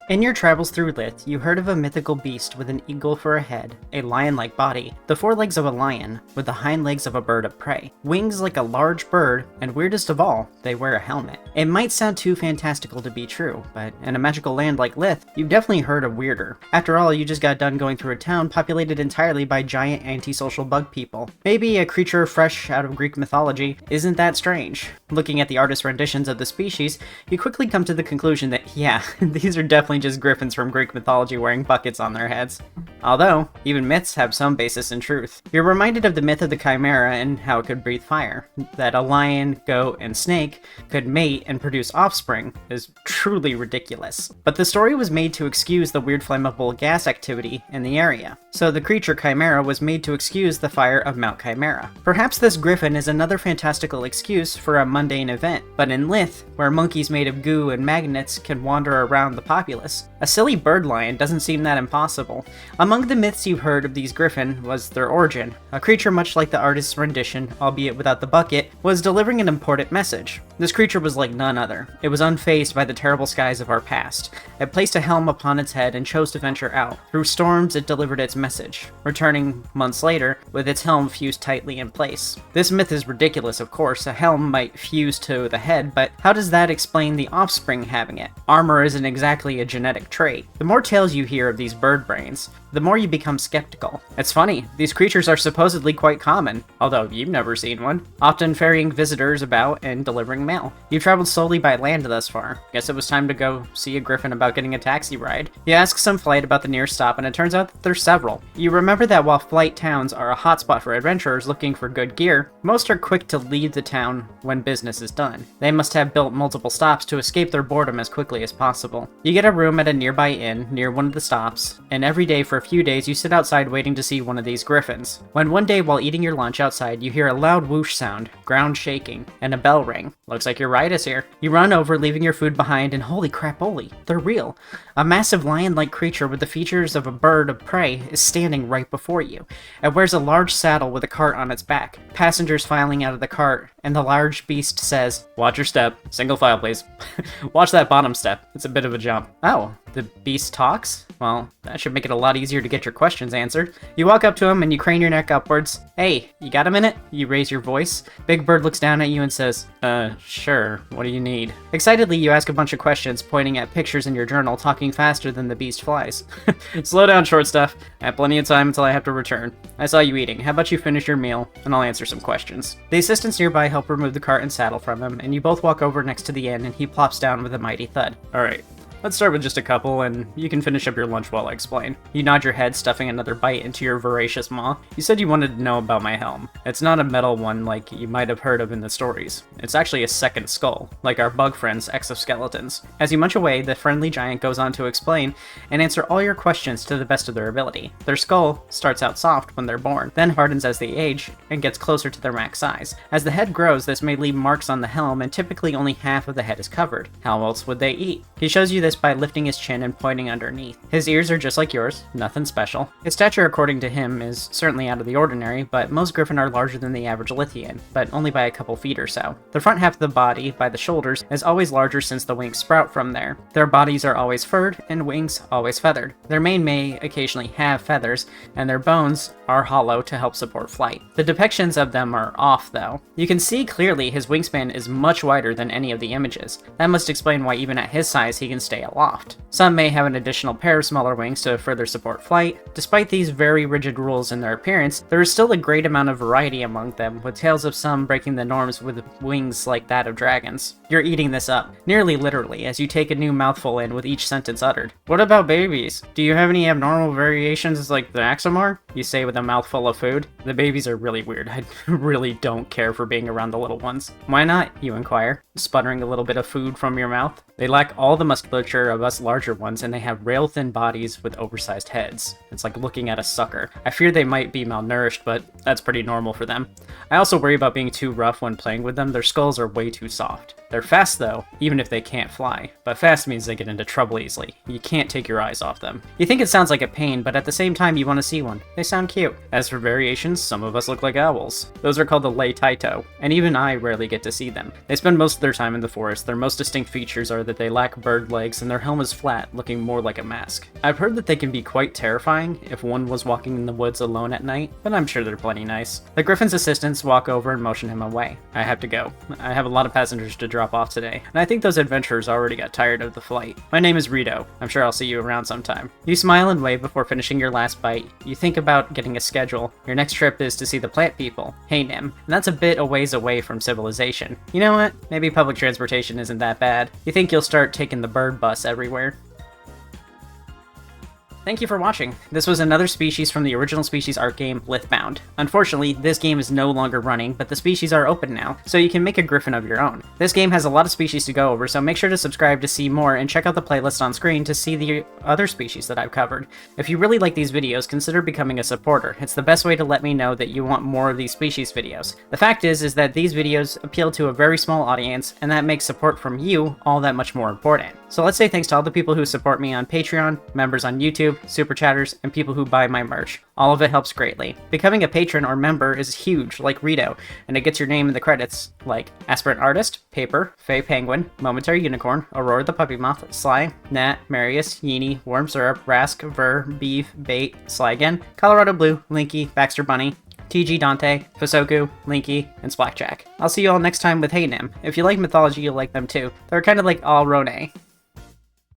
In your travels through Lyth, you heard of a mythical beast with an eagle for a head, a lion-like body, the forelegs of a lion, with the hind legs of a bird of prey, wings like a large bird, and weirdest of all, they wear a helmet. It might sound too fantastical to be true, but in a magical land like Lyth, you've definitely heard of weirder. After all, you just got done going through a town populated entirely by giant antisocial bug people. Maybe a creature fresh out of Greek mythology isn't that strange. Looking at the artist's renditions of the species, you quickly come to the conclusion that, yeah, these are definitely just griffins from Greek mythology wearing buckets on their heads. Although, even myths have some basis in truth. You're reminded of the myth of the chimera and how it could breathe fire. That a lion, goat, and snake could mate and produce offspring is truly ridiculous. But the story was made to excuse the weird flammable gas activity in the area. So the creature chimera was made to excuse the fire of Mount Chimera. Perhaps this griffin is another fantastical excuse for a mundane event, but in Lyth, where monkeys made of goo and magnets can wander around the populace, a silly bird lion doesn't seem that impossible. Among the myths you've heard of these griffin was their origin. A creature much like the artist's rendition, albeit without the bucket, was delivering an important message. This creature was like none other. It was unfazed by the terrible skies of our past. It placed a helm upon its head and chose to venture out. Through storms, it delivered its message, returning months later with its helm fused tightly in place. This myth is ridiculous, of course. A helm might fuse to the head, but how does that explain the offspring having it? Armor isn't exactly a genetic trait. The more tales you hear of these bird brains, the more you become skeptical. It's funny, these creatures are supposedly quite common, although you've never seen one, often ferrying visitors about and delivering mail. You've traveled solely by land thus far. Guess it was time to go see a griffin about getting a taxi ride. You ask some flight about the nearest stop, and it turns out that there's several. You remember that while flight towns are a hotspot for adventurers looking for good gear, most are quick to leave the town when business is done. They must have built multiple stops to escape their boredom as quickly as possible. You get a room at a nearby inn near one of the stops, and every day for a few days you sit outside waiting to see one of these griffins. When one day while eating your lunch outside you hear a loud whoosh sound, ground shaking, and a bell ring. Looks like your ride is here. You run over, leaving your food behind, and holy crap-oli, they're real. A massive lion-like creature with the features of a bird of prey is standing right before you. It wears a large saddle with a cart on its back, passengers filing out of the cart, and the large beast says, "Watch your step. Single file, please." Watch that bottom step. It's a bit of a jump. Oh, the beast talks? Well, that should make it a lot easier to get your questions answered. You walk up to him and you crane your neck upwards. "Hey, you got a minute?" You raise your voice. Big Bird looks down at you and says, sure, what do you need?" Excitedly, you ask a bunch of questions, pointing at pictures in your journal, talking faster than the beast flies. "Slow down, short stuff. I have plenty of time until I have to return. I saw you eating. How about you finish your meal, and I'll answer some questions." The assistants nearby help remove the cart and saddle from him, and you both walk over next to the inn, and he plops down with a mighty thud. "Alright. Let's start with just a couple, and you can finish up your lunch while I explain." You nod your head, stuffing another bite into your voracious maw. "You said you wanted to know about my helm. It's not a metal one like you might have heard of in the stories. It's actually a second skull, like our bug friends' exoskeletons." As you munch away, the friendly giant goes on to explain and answer all your questions to the best of their ability. Their skull starts out soft when they're born, then hardens as they age, and gets closer to their max size. As the head grows, this may leave marks on the helm, and typically only half of the head is covered. How else would they eat? He shows you this by lifting his chin and pointing underneath. His ears are just like yours, nothing special. His stature, according to him, is certainly out of the ordinary, but most griffin are larger than the average Lythian, but only by a couple feet or so. The front half of the body, by the shoulders, is always larger since the wings sprout from there. Their bodies are always furred, and wings always feathered. Their mane may occasionally have feathers, and their bones are hollow to help support flight. The depictions of them are off, though. You can see clearly his wingspan is much wider than any of the images. That must explain why even at his size he can stay aloft. Some may have an additional pair of smaller wings to further support flight. Despite these very rigid rules in their appearance, there is still a great amount of variety among them, with tales of some breaking the norms with wings like that of dragons. You're eating this up, nearly literally, as you take a new mouthful in with each sentence uttered. "What about babies? Do you have any abnormal variations like the Axomar?" you say with a mouthful of food. "The babies are really weird. I really don't care for being around the little ones." "Why not?" you inquire, sputtering a little bit of food from your mouth. "They lack all the musculature of us larger ones, and they have rail-thin bodies with oversized heads. It's like looking at a sucker. I fear they might be malnourished, but that's pretty normal for them. I also worry about being too rough when playing with them. Their skulls are way too soft." They're fast though, even if they can't fly. But fast means they get into trouble easily. You can't take your eyes off them. You think it sounds like a pain, but at the same time you want to see one. They sound cute. As for variations, some of us look like owls. Those are called the Lyth, and even I rarely get to see them. They spend most of their time in the forest. Their most distinct features are that they lack bird legs and their helm is flat, looking more like a mask. I've heard that they can be quite terrifying if one was walking in the woods alone at night, but I'm sure they're plenty nice. The griffin's assistants walk over and motion him away. I have to go. I have a lot of passengers to drop off today, and I think those adventurers already got tired of the flight. My name is Rito. I'm sure I'll see you around sometime. You smile and wave before finishing your last bite. You think about getting a schedule. Your next trip is to see the plant people, Haynim, and that's a bit a ways away from civilization. You know what? Maybe public transportation isn't that bad. You think you'll start taking the bird bus everywhere. Thank you for watching. This was another species from the original Species art game, Lythbound. Unfortunately, this game is no longer running, but the species are open now, so you can make a griffin of your own. This game has a lot of species to go over, so make sure to subscribe to see more and check out the playlist on screen to see the other species that I've covered. If you really like these videos, consider becoming a supporter. It's the best way to let me know that you want more of these species videos. The fact is that these videos appeal to a very small audience, and that makes support from you all that much more important. So let's say thanks to all the people who support me on Patreon, members on YouTube, super chatters, and people who buy my merch. All of it helps greatly. Becoming a patron or member is huge, like Rito, and it gets your name in the credits, like Aspirant Artist, Paper, Faye Penguin, Momentary Unicorn, Aurora the Puppy Moth, Sly, Nat, Marius, Yeenie, Worm Syrup, Rask, Ver, Beef, Bait, Sly again, Colorado Blue, Linky, Baxter Bunny, TG Dante, Fasoku, Linky, and Splackjack. I'll see you all next time with Haynim. If you like mythology, you'll like them too. They're kind of like all Rone.